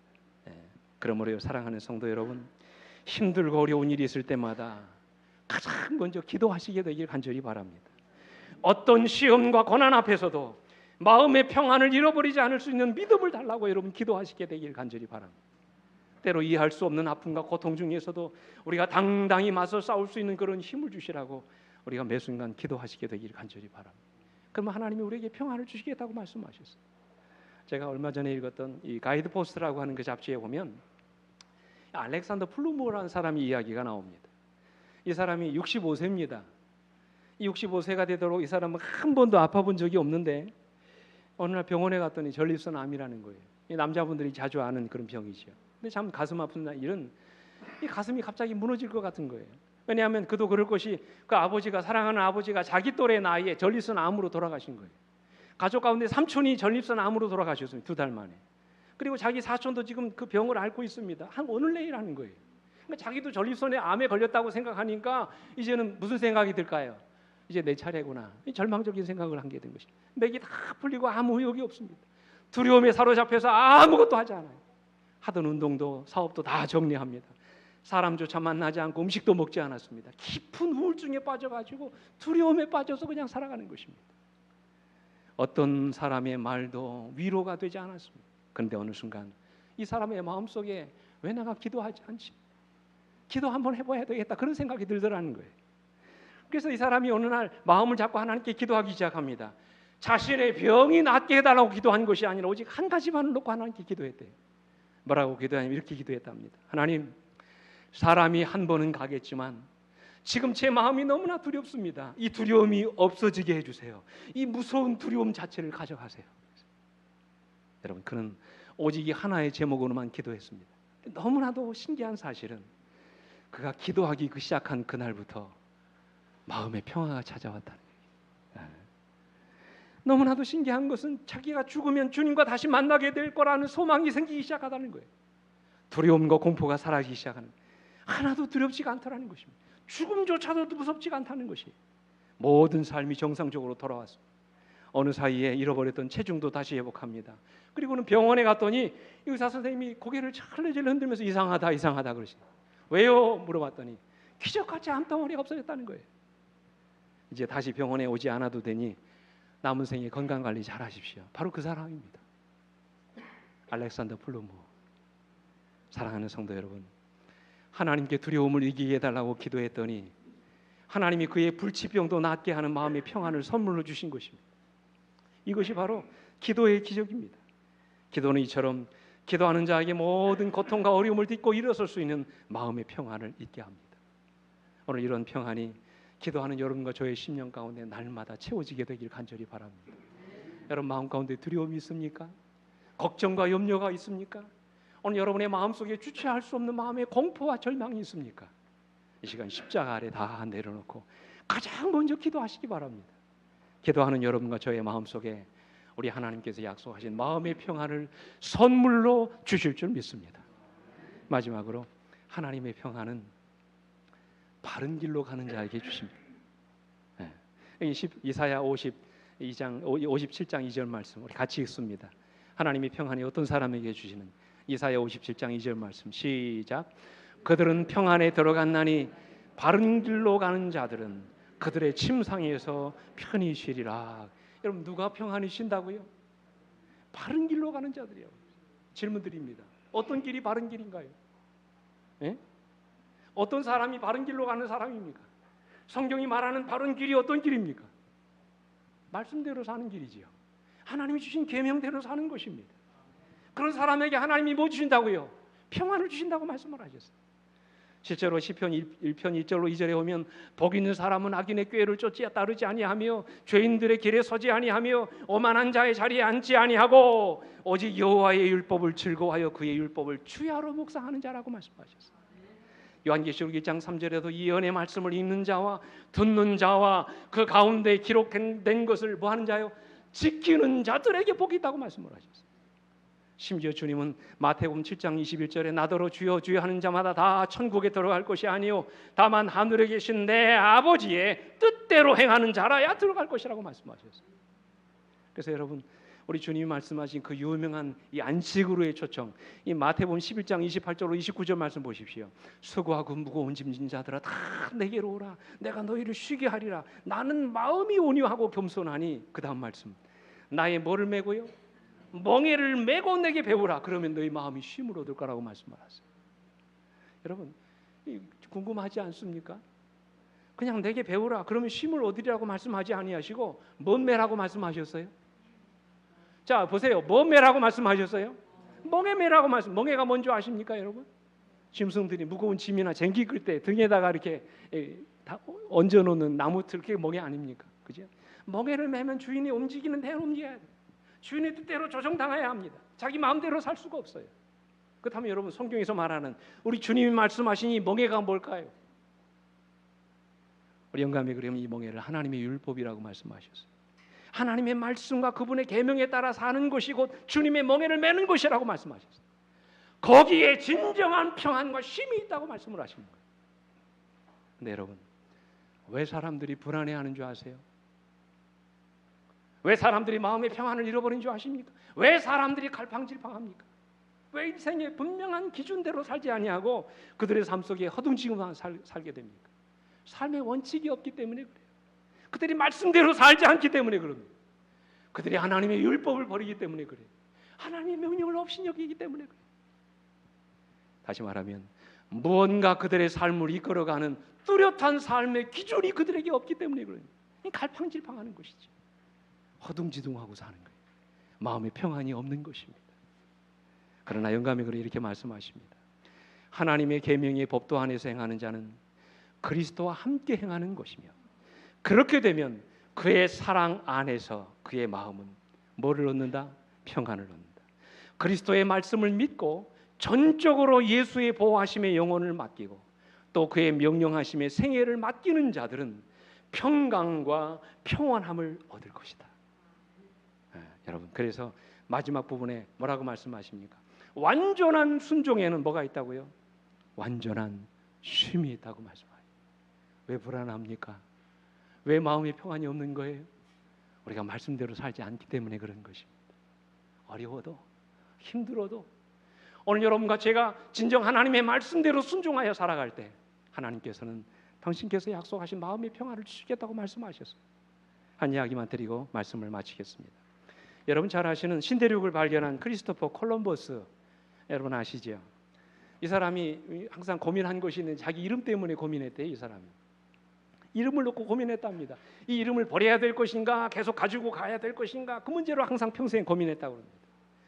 그러므로 사랑하는 성도 여러분, 힘들고 어려운 일이 있을 때마다 가장 먼저 기도하시게 되길 간절히 바랍니다. 어떤 시험과 고난 앞에서도 마음의 평안을 잃어버리지 않을 수 있는 믿음을 달라고 여러분 기도하시게 되길 간절히 바랍니다. 때로 이해할 수 없는 아픔과 고통 중에서도 우리가 당당히 맞서 싸울 수 있는 그런 힘을 주시라고 우리가 매 순간 기도하시게 되길 간절히 바랍니다. 그러면 하나님이 우리에게 평안을 주시겠다고 말씀하셨어요. 제가 얼마 전에 읽었던 이 가이드 포스트라고 하는 그 잡지에 보면 알렉산더 플루머라는 사람이 이야기가 나옵니다. 이 사람이 65세입니다. 이 65세가 되도록 이 사람은 한 번도 아파본 적이 없는데 어느 날 병원에 갔더니 전립선 암이라는 거예요. 이 남자분들이 자주 아는 그런 병이죠. 근데 참 가슴 아픈 일은 이 가슴이 갑자기 무너질 것 같은 거예요. 왜냐하면 그도 그럴 것이 그 아버지가, 사랑하는 아버지가 자기 또래 나이에 전립선 암으로 돌아가신 거예요. 가족 가운데 삼촌이 전립선 암으로 돌아가셨습니다. 2달 만에. 그리고 자기 사촌도 지금 그 병을 앓고 있습니다. 한 오늘 내일 하는 거예요. 그러니까 자기도 전립선에 암에 걸렸다고 생각하니까 이제는 무슨 생각이 들까요? 이제 내 차례구나. 절망적인 생각을 하게 된 것입니다. 맥이 다 풀리고 아무 의욕이 없습니다. 두려움에 사로잡혀서 아무것도 하지 않아요. 하던 운동도 사업도 다 정리합니다. 사람조차 만나지 않고 음식도 먹지 않았습니다. 깊은 우울증에 빠져가지고 두려움에 빠져서 그냥 살아가는 것입니다. 어떤 사람의 말도 위로가 되지 않았습니다. 그런데 어느 순간 이 사람의 마음속에 왜 내가 기도하지 않지? 기도 한번 해봐야 되겠다, 그런 생각이 들더라는 거예요. 그래서 이 사람이 어느 날 마음을 잡고 하나님께 기도하기 시작합니다. 자신의 병이 낫게 해달라고 기도한 것이 아니라 오직 한 가지만을 놓고 하나님께 기도했대요. 뭐라고 기도하냐면 이렇게 기도했답니다. 하나님, 사람이 한 번은 가겠지만 지금 제 마음이 너무나 두렵습니다. 이 두려움이 없어지게 해주세요. 이 무서운 두려움 자체를 가져가세요. 여러분, 그는 오직 이 하나의 제목으로만 기도했습니다. 너무나도 신기한 사실은 그가 기도하기 시작한 그날부터 마음의 평화가 찾아왔다는 거예요. 너무나도 신기한 것은 자기가 죽으면 주님과 다시 만나게 될 거라는 소망이 생기기 시작하다는 거예요. 두려움과 공포가 사라지기 시작하는 거예요. 하나도 두렵지가 않다는 것입니다. 죽음조차도 무섭지가 않다는 것이, 모든 삶이 정상적으로 돌아왔습니다. 어느 사이에 잃어버렸던 체중도 다시 회복합니다. 그리고는 병원에 갔더니 의사 선생님이 고개를 철레철레 흔들면서 이상하다 그러십니다. 왜요? 물어봤더니 기적같이 암덩어리가 없어졌다는 거예요. 이제 다시 병원에 오지 않아도 되니 남은 생에 건강관리 잘 하십시오. 바로 그 사람입니다. 알렉산더 플루머. 사랑하는 성도 여러분, 하나님께 두려움을 이기게 해달라고 기도했더니 하나님이 그의 불치병도 낫게 하는 마음의 평안을 선물로 주신 것입니다. 이것이 바로 기도의 기적입니다. 기도는 이처럼 기도하는 자에게 모든 고통과 어려움을 딛고 일어설 수 있는 마음의 평안을 있게 합니다. 오늘 이런 평안이 기도하는 여러분과 저의 심령 가운데 날마다 채워지게 되길 간절히 바랍니다. 여러분 마음 가운데 두려움이 있습니까? 걱정과 염려가 있습니까? 오늘 여러분의 마음속에 주체할 수 없는 마음의 공포와 절망이 있습니까? 이 시간 십자가 아래 다 내려놓고 가장 먼저 기도하시기 바랍니다. 기도하는 여러분과 저의 마음속에 우리 하나님께서 약속하신 마음의 평안을 선물로 주실 줄 믿습니다. 마지막으로 하나님의 평안은 바른 길로 가는 자에게 주십니다. 이사야 52장 57장 2절 말씀 우리 같이 읽습니다. 하나님이 평안이 어떤 사람에게 주시는 이사야 57장 2절 말씀 시작. 그들은 평안에 들어갔나니 바른 길로 가는 자들은 그들의 침상에서 편히 쉬리라. 여러분 누가 평안히 쉰다고요? 바른 길로 가는 자들이요. 질문 드립니다. 어떤 길이 바른 길인가요? 예? 어떤 사람이 바른 길로 가는 사람입니까? 성경이 말하는 바른 길이 어떤 길입니까? 말씀대로 사는 길이지요. 하나님이 주신 계명대로 사는 것입니다. 그런 사람에게 하나님이 뭐 주신다고요? 평안을 주신다고 말씀을 하셨어요. 실제로 시편 1편 1절로 2절에 보면 복 있는 사람은 악인의 꾀를 쫓지 따르지 아니하며 죄인들의 길에 서지 아니하며 오만한 자의 자리에 앉지 아니하고 오직 여호와의 율법을 즐거워하여 그의 율법을 주야로 묵상하는 자라고 말씀하셨어요. 요한계시록 1장 3절에도 이 연의 말씀을 읽는 자와 듣는 자와 그 가운데 기록된 것을 뭐 하는 자요? 지키는 자들에게 복이 있다고 말씀을 하셨어요. 심지어 주님은 마태복음 7장 21절에 나더러 주여 주여 하는 자마다 다 천국에 들어갈 것이 아니요 다만 하늘에 계신 내 아버지의 뜻대로 행하는 자라야 들어갈 것이라고 말씀하셨어요. 그래서 여러분 우리 주님이 말씀하신 그 유명한 이 안식으로의 초청, 이 마태복음 11장 28절로 29절 말씀 보십시오. 수고하고 무거운 짐진 자들아 다 내게로 오라. 내가 너희를 쉬게 하리라. 나는 마음이 온유하고 겸손하니. 그 다음 말씀 나의 뭐를 메고요? 멍에를 메고 내게 배우라. 그러면 너희 마음이 쉼을 얻을 거라고 말씀하셨어요. 여러분 궁금하지 않습니까? 그냥 내게 배우라. 그러면 쉼을 얻으리라고 말씀하지 아니하시고 뭔 매라고 말씀하셨어요? 자 보세요. 뭔 매라고 말씀하셨어요? 멍에 매라고 말씀. 멍에가 뭔지 아십니까 여러분? 짐승들이 무거운 짐이나 쟁기 끌 때 등에다가 이렇게 다 얹어놓는 나무틀 그게 멍에 아닙니까? 그죠? 멍에를 매면 주인이 움직이는 대로 움직여야 돼요. 주인의 뜻대로 조정당해야 합니다. 자기 마음대로 살 수가 없어요. 그렇다면 여러분 성경에서 말하는 우리 주님이 말씀하신 이 멍에가 뭘까요? 우리 영감이 그러면 이 멍에를 하나님의 율법이라고 말씀하셨어요. 하나님의 말씀과 그분의 계명에 따라 사는 것이 곧 주님의 멍에를 매는 것이라고 말씀하셨어요. 거기에 진정한 평안과 쉼이 있다고 말씀을 하시는 거예요. 근데 여러분 왜 사람들이 불안해하는 줄 아세요? 왜 사람들이 마음의 평안을 잃어버린 줄 아십니까? 왜 사람들이 갈팡질팡합니까? 왜 인생의 분명한 기준대로 살지 아니하고 그들의 삶 속에 허둥지둥만 살게 됩니까? 삶의 원칙이 없기 때문에 그래요. 그들이 말씀대로 살지 않기 때문에 그럽니다. 그들이 하나님의 율법을 버리기 때문에 그래요. 하나님의 명령을 없이 여기기 때문에 그래요. 다시 말하면 무언가 그들의 삶을 이끌어가는 뚜렷한 삶의 기준이 그들에게 없기 때문에 그래요. 갈팡질팡하는 것이죠. 허둥지둥하고 사는 거예요. 마음의 평안이 없는 것입니다. 그러나 영감이 이렇게 말씀하십니다. 하나님의 계명의 법도 안에서 행하는 자는 그리스도와 함께 행하는 것이며 그렇게 되면 그의 사랑 안에서 그의 마음은 뭐를 얻는다? 평안을 얻는다. 그리스도의 말씀을 믿고 전적으로 예수의 보호하심의 영혼을 맡기고 또 그의 명령하심의 생애를 맡기는 자들은 평강과 평안함을 얻을 것이다. 여러분 그래서 마지막 부분에 뭐라고 말씀하십니까? 완전한 순종에는 뭐가 있다고요? 완전한 쉼이 있다고 말씀하세요. 왜 불안합니까? 왜 마음의 평안이 없는 거예요? 우리가 말씀대로 살지 않기 때문에 그런 것입니다. 어려워도 힘들어도 오늘 여러분과 제가 진정 하나님의 말씀대로 순종하여 살아갈 때 하나님께서는 당신께서 약속하신 마음의 평안을 주시겠다고 말씀하셨어요. 한 이야기만 드리고 말씀을 마치겠습니다. 여러분 잘 아시는 신대륙을 발견한 크리스토퍼 콜럼버스 여러분 아시죠? 이 사람이 항상 고민한 것이 있는데 자기 이름 때문에 고민했대요. 이 사람이 이름을 놓고 고민했답니다. 이 이름을 버려야 될 것인가 계속 가지고 가야 될 것인가 그 문제로 항상 평생 고민했다고 합니다.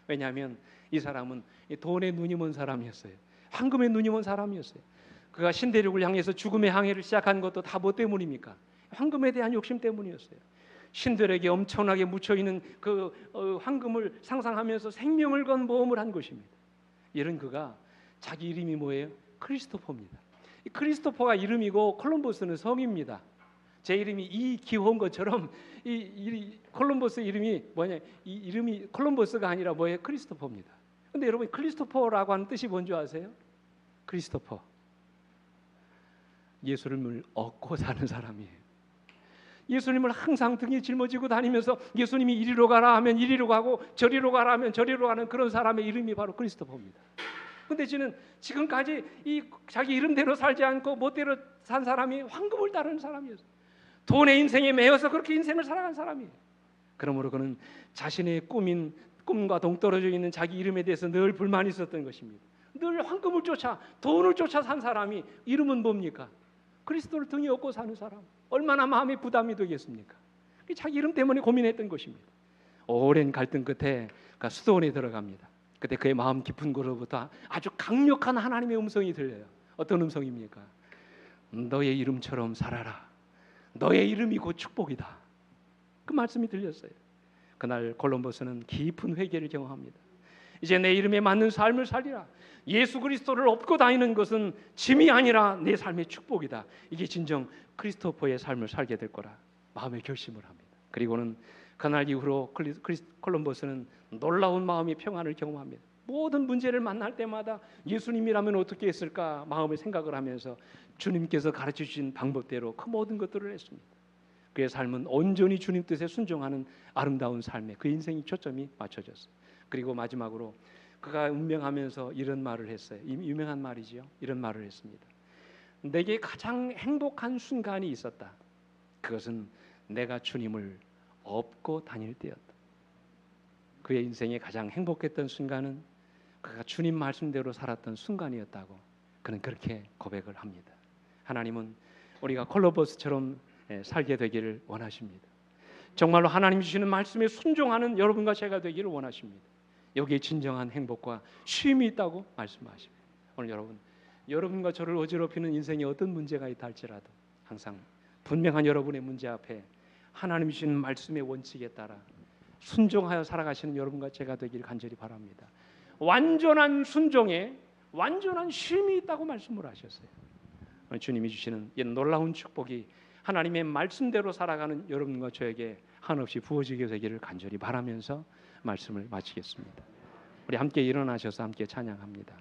왜냐하면 이 사람은 돈에 눈이 먼 사람이었어요. 황금에 눈이 먼 사람이었어요. 그가 신대륙을 향해서 죽음의 항해를 시작한 것도 다 뭐 때문입니까? 황금에 대한 욕심 때문이었어요. 신들에게 엄청나게 묻혀있는 그 황금을 상상하면서 생명을 건 모험을 한 것입니다. 이런 그가 자기 이름이 뭐예요? 크리스토퍼입니다. 크리스토퍼가 이름이고 콜럼버스는 성입니다. 제 이름이 이기호인 것처럼 이 콜럼버스 이름이 뭐냐? 이 이름이 콜럼버스가 아니라 뭐예요? 크리스토퍼입니다. 근데 여러분 크리스토퍼라고 하는 뜻이 뭔지 아세요? 크리스토퍼 예수를 얻고 사는 사람이에요. 예수님을 항상 등에 짊어지고 다니면서 예수님이 이리로 가라 하면 이리로 가고 저리로 가라 하면 저리로 가는 그런 사람의 이름이 바로 크리스토퍼입니다. 근데 저는 지금까지 이 자기 이름대로 살지 않고 멋대로 산 사람이 황금을 따르는 사람이었어요. 돈의 인생에 매여서 그렇게 인생을 살아간 사람이에요. 그러므로 그는 자신의 꿈과 동떨어져 있는 자기 이름에 대해서 늘 불만이 있었던 것입니다. 늘 황금을 쫓아 돈을 쫓아 산 사람이 이름은 뭡니까? 그리스도를 등에 업고 사는 사람. 얼마나 마음에 부담이 되겠습니까? 자기 이름 때문에 고민했던 것입니다. 오랜 갈등 끝에 수도원에 들어갑니다. 그때 그의 마음 깊은 곳으로부터 아주 강력한 하나님의 음성이 들려요. 어떤 음성입니까? 너의 이름처럼 살아라. 너의 이름이 곧 축복이다. 그 말씀이 들렸어요. 그날 콜럼버스는 깊은 회개를 경험합니다. 이제 내 이름에 맞는 삶을 살리라. 예수 그리스도를 업고 다니는 것은 짐이 아니라 내 삶의 축복이다. 이게 진정 크리스토퍼의 삶을 살게 될 거라 마음의 결심을 합니다. 그리고는 그날 이후로 콜럼버스는 놀라운 마음의 평안을 경험합니다. 모든 문제를 만날 때마다 예수님이라면 어떻게 했을까 마음의 생각을 하면서 주님께서 가르쳐 주신 방법대로 그 모든 것들을 했습니다. 그의 삶은 온전히 주님 뜻에 순종하는 아름다운 삶에 그 인생이 초점이 맞춰졌어요. 그리고 마지막으로 그가 운명하면서 이런 말을 했어요. 유명한 말이지요. 이런 말을 했습니다. 내게 가장 행복한 순간이 있었다. 그것은 내가 주님을 업고 다닐 때였다. 그의 인생에 가장 행복했던 순간은 그가 주님 말씀대로 살았던 순간이었다고 그는 그렇게 고백을 합니다. 하나님은 우리가 콜럼버스처럼 살게 되기를 원하십니다. 정말로 하나님 주시는 말씀에 순종하는 여러분과 제가 되기를 원하십니다. 여기에 진정한 행복과 쉼이 있다고 말씀하십니다. 오늘 여러분과 저를 어지럽히는 인생에 어떤 문제가 있다 할지라도 항상 분명한 여러분의 문제 앞에 하나님 주시는 말씀의 원칙에 따라 순종하여 살아가시는 여러분과 제가 되기를 간절히 바랍니다. 완전한 순종에 완전한 쉼이 있다고 말씀을 하셨어요. 주님이 주시는 이 놀라운 축복이 하나님의 말씀대로 살아가는 여러분과 저에게 한없이 부어지게 되기를 간절히 바라면서 말씀을 마치겠습니다. 우리 함께 일어나셔서 함께 찬양합니다.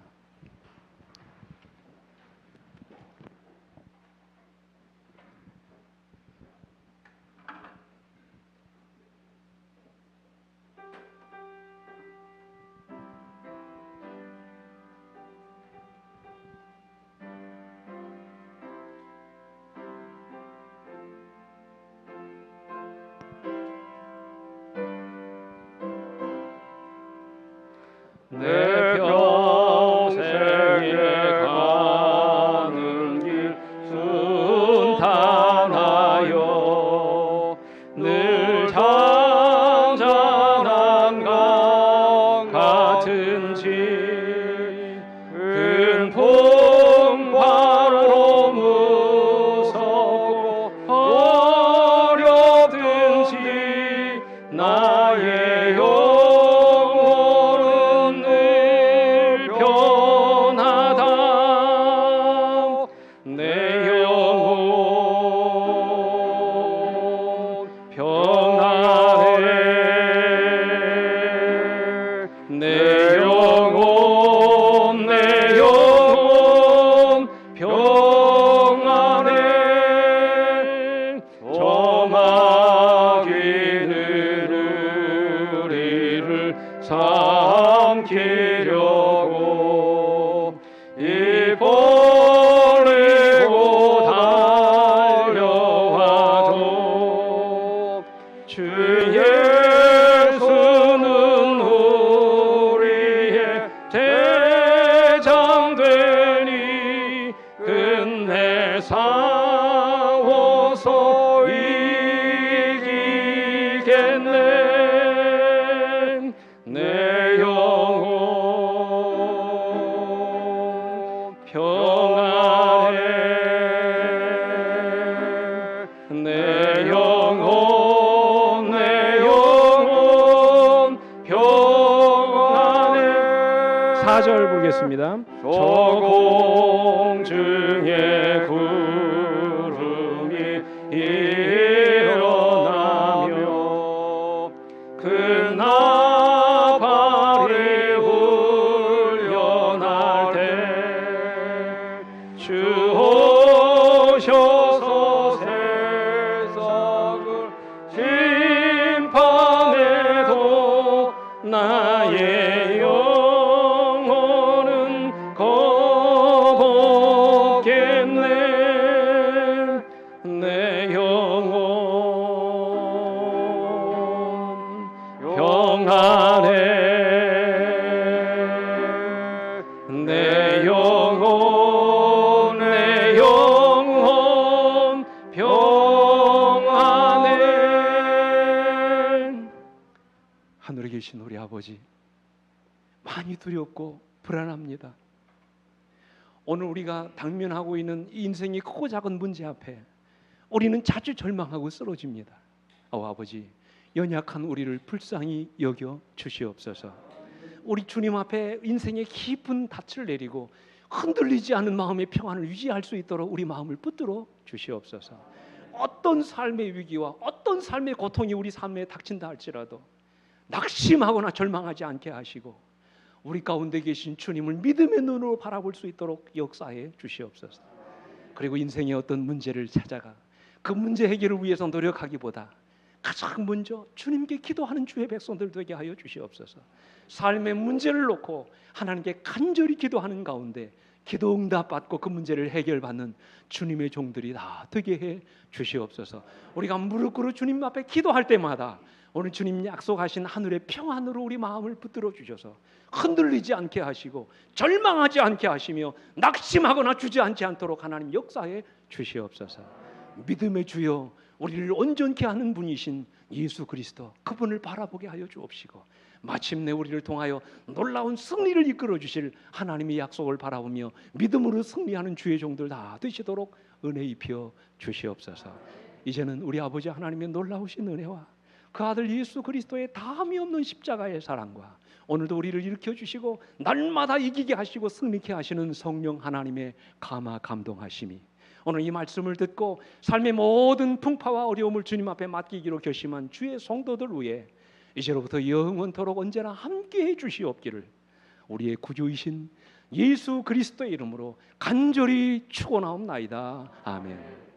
내 평생에 가는 길 순탄하여 늘 잔잔한 강 같은지 큰 풍파로 무섭고 어려든지 나의 영혼은 늘 변하다. 내 영혼 평안해. 내 영혼 평안해. 저 마귀는 우리를 삼키려고 입 벌리고 달려와도 주 예수는 우리의 대장 되니 끝내 싸워서 이기겠네. 내 영혼 평안해. 내 영혼 평안해. 4절 보겠습니다. 저 공중에 구름이 일어나며 그 나팔이 울려날 때 주 오셔서 세상을 나의 영혼은 거복겠네. 내 영혼 평안해. 내 영혼 평안해. 하늘에 계신 우리 아버지, 많이 두렵고 불안합니다. 오늘 우리가 당면하고 있는 이 인생의 크고 작은 문제 앞에 우리는 자주 절망하고 쓰러집니다. 아버지, 연약한 우리를 불쌍히 여겨 주시옵소서. 우리 주님 앞에 인생의 깊은 닻을 내리고 흔들리지 않은 마음의 평안을 유지할 수 있도록 우리 마음을 붙들어 주시옵소서. 어떤 삶의 위기와 어떤 삶의 고통이 우리 삶에 닥친다 할지라도 낙심하거나 절망하지 않게 하시고 우리 가운데 계신 주님을 믿음의 눈으로 바라볼 수 있도록 역사해 주시옵소서. 그리고 인생의 어떤 문제를 찾아가 그 문제 해결을 위해서 노력하기보다 가장 먼저 주님께 기도하는 주의 백성들 되게 하여 주시옵소서. 삶의 문제를 놓고 하나님께 간절히 기도하는 가운데 기도 응답 받고 그 문제를 해결받는 주님의 종들이 다 되게 해 주시옵소서. 우리가 무릎 꿇어 주님 앞에 기도할 때마다 오늘 주님 약속하신 하늘의 평안으로 우리 마음을 붙들어 주셔서 흔들리지 않게 하시고 절망하지 않게 하시며 낙심하거나 주저앉지 않도록 하나님 역사해 주시옵소서. 믿음의 주여, 우리를 온전케 하는 분이신 예수 그리스도, 그분을 바라보게 하여 주옵시고 마침내 우리를 통하여 놀라운 승리를 이끌어 주실 하나님의 약속을 바라보며 믿음으로 승리하는 주의 종들 다 되시도록 은혜 입혀 주시옵소서. 이제는 우리 아버지 하나님의 놀라우신 은혜와 그 아들 예수 그리스도의 다함이 없는 십자가의 사랑과 오늘도 우리를 일으켜 주시고 날마다 이기게 하시고 승리케 하시는 성령 하나님의 감화 감동하심이 오늘 이 말씀을 듣고 삶의 모든 풍파와 어려움을 주님 앞에 맡기기로 결심한 주의 성도들 위해 이제로부터 영원토록 언제나 함께해 주시옵기를 우리의 구주이신 예수 그리스도의 이름으로 간절히 축원하옵나이다. 아멘.